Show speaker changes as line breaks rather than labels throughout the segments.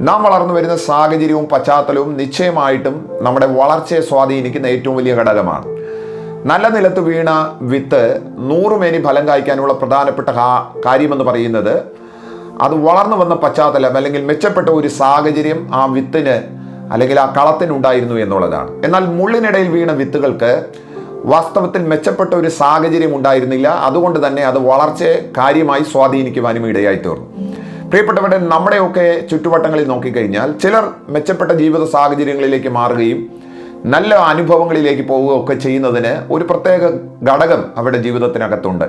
നാം വളർന്നു വരുന്ന സാഹചര്യവും പശ്ചാത്തലവും നിശ്ചയമായിട്ടും നമ്മുടെ വളർച്ചയെ സ്വാധീനിക്കുന്ന ഏറ്റവും വലിയ ഘടകമാണ്. നല്ല നിലത്ത് വീണ വിത്ത് 100 മേനി ഫലം കായ്ക്കാനുള്ള പ്രധാനപ്പെട്ട കാര്യമെന്ന് പറയുന്നത് അത് വളർന്നു വന്ന പശ്ചാത്തലം അല്ലെങ്കിൽ മെച്ചപ്പെട്ട ഒരു സാഹചര്യം ആ വിത്തിന് അല്ലെങ്കിൽ ആ കളത്തിനുണ്ടായിരുന്നു എന്നുള്ളതാണ്. എന്നാൽ മുള്ളിനിടയിൽ വീണ വിത്തുകൾക്ക് വാസ്തവത്തിൽ മെച്ചപ്പെട്ട ഒരു സാഹചര്യം ഉണ്ടായിരുന്നില്ല. അതുകൊണ്ട് തന്നെ അത് വളർച്ചയെ കാര്യമായി സ്വാധീനിക്കുവാനും ഇടയായി തീർന്നു. പ്രിയപ്പെട്ടവരുടെ, നമ്മുടെയൊക്കെ ചുറ്റുവട്ടങ്ങളിൽ നോക്കിക്കഴിഞ്ഞാൽ ചിലർ മെച്ചപ്പെട്ട ജീവിത സാഹചര്യങ്ങളിലേക്ക് മാറുകയും നല്ല അനുഭവങ്ങളിലേക്ക് പോവുകയൊക്കെ ചെയ്യുന്നതിന് ഒരു പ്രത്യേക ഘടകം അവരുടെ ജീവിതത്തിനകത്തുണ്ട്.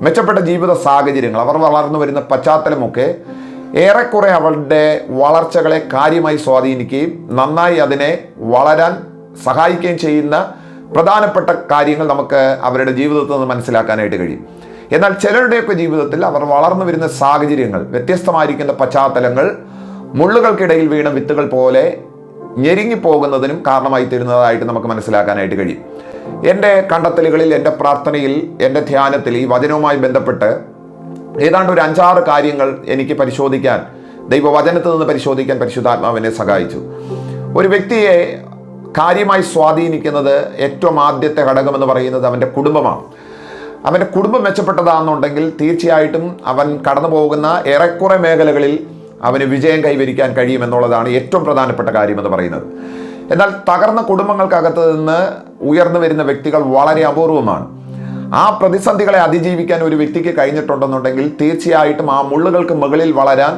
മെച്ചപ്പെട്ട ജീവിത സാഹചര്യങ്ങൾ, അവർ വളർന്നു വരുന്ന പശ്ചാത്തലമൊക്കെ ഏറെക്കുറെ അവരുടെ വളർച്ചകളെ കാര്യമായി സ്വാധീനിക്കുകയും നന്നായി അതിനെ വളരാൻ സഹായിക്കുകയും ചെയ്യുന്ന പ്രധാനപ്പെട്ട കാര്യങ്ങൾ നമുക്ക് അവരുടെ ജീവിതത്തിൽ നിന്ന് മനസ്സിലാക്കാനായിട്ട് കഴിയും. എന്നാൽ ചിലരുടെയൊക്കെ ജീവിതത്തിൽ അവർ വളർന്നു വരുന്ന സാഹചര്യങ്ങൾ, വ്യത്യസ്തമായിരിക്കുന്ന പശ്ചാത്തലങ്ങൾ മുള്ളുകൾക്കിടയിൽ വീണ വിത്തുകൾ പോലെ ഞെരുങ്ങിപ്പോകുന്നതിനും കാരണമായി തീരുന്നതായിട്ട് നമുക്ക് മനസ്സിലാക്കാനായിട്ട് കഴിയും. എൻ്റെ കണ്ടെത്തലുകളിൽ, എൻ്റെ പ്രാർത്ഥനയിൽ, എൻ്റെ ധ്യാനത്തിൽ ഈ വചനവുമായി ബന്ധപ്പെട്ട് ഏതാണ്ട് ഒരു 5-6 കാര്യങ്ങൾ എനിക്ക് പരിശോധിക്കാൻ, ദൈവവചനത്തിൽ നിന്ന് പരിശോധിക്കാൻ പരിശുദ്ധാത്മാവിനെ സഹായിച്ചു. ഒരു വ്യക്തിയെ കാര്യമായി സ്വാധീനിക്കുന്നത് ഏറ്റവും ആദ്യത്തെ ഘടകമെന്ന് പറയുന്നത് അവൻ്റെ കുടുംബമാണ്. അവൻ്റെ കുടുംബം മെച്ചപ്പെട്ടതാണെന്നുണ്ടെങ്കിൽ തീർച്ചയായിട്ടും അവൻ കടന്നു പോകുന്ന ഏറെക്കുറെ മേഖലകളിൽ അവന് വിജയം കൈവരിക്കാൻ കഴിയുമെന്നുള്ളതാണ് ഏറ്റവും പ്രധാനപ്പെട്ട കാര്യമെന്ന് പറയുന്നത്. എന്നാൽ തകർന്ന കുടുംബങ്ങൾക്കകത്ത് നിന്ന് ഉയർന്നു വരുന്ന വ്യക്തികൾ വളരെ അപൂർവമാണ്. ആ പ്രതിസന്ധികളെ അതിജീവിക്കാൻ ഒരു വ്യക്തിക്ക് കഴിഞ്ഞിട്ടുണ്ടെന്നുണ്ടെങ്കിൽ തീർച്ചയായിട്ടും ആ മുള്ളുകൾക്ക് മുകളിൽ വളരാൻ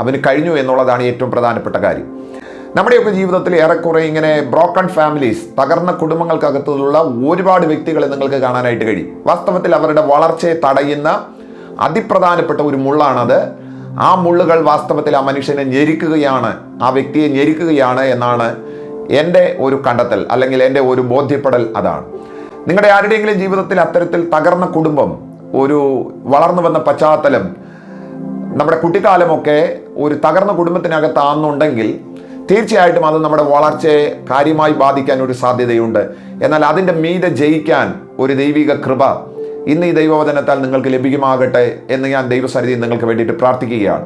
അവന് കഴിഞ്ഞു എന്നുള്ളതാണ് ഏറ്റവും പ്രധാനപ്പെട്ട കാര്യം. നമ്മുടെയൊക്കെ ജീവിതത്തിൽ ഏറെക്കുറെ ഇങ്ങനെ ബ്രോക്കൺ ഫാമിലീസ്, തകർന്ന കുടുംബങ്ങൾക്കകത്തുള്ള ഒരുപാട് വ്യക്തികളെ നിങ്ങൾക്ക് കാണാനായിട്ട് കഴിയും. വാസ്തവത്തിൽ അവരുടെ വളർച്ചയെ തടയുന്ന അതിപ്രധാനപ്പെട്ട ഒരു മുള്ളാണത്. ആ മുള്ളുകൾ വാസ്തവത്തിൽ ആ മനുഷ്യനെ ഞെരുക്കുകയാണ്, ആ വ്യക്തിയെ ഞെരുക്കുകയാണ് എന്നാണ് എൻ്റെ ഒരു കണ്ടെത്തൽ, അല്ലെങ്കിൽ എൻ്റെ ഒരു ബോധ്യപ്പെടൽ അതാണ്. നിങ്ങളുടെ ആരുടെയെങ്കിലും ജീവിതത്തിൽ അത്തരത്തിൽ തകർന്ന കുടുംബം, ഒരു വളർന്നു വന്ന പശ്ചാത്തലം, നമ്മുടെ കുട്ടിക്കാലമൊക്കെ ഒരു തകർന്ന കുടുംബത്തിനകത്താണെന്നുണ്ടെങ്കിൽ തീർച്ചയായിട്ടും അത് നമ്മുടെ വളർച്ചയെ കാര്യമായി ബാധിക്കാൻ ഒരു സാധ്യതയുണ്ട്. എന്നാൽ അതിൻ്റെ മീതെ ജയിക്കാൻ ഒരു ദൈവിക കൃപ ഇന്ന് ഈ ദൈവവചനത്താൽ നിങ്ങൾക്ക് ലഭ്യമാകട്ടെ എന്ന് ഞാൻ ദൈവസന്നിധിയിൽ നിങ്ങൾക്ക് വേണ്ടിയിട്ട് പ്രാർത്ഥിക്കുകയാണ്.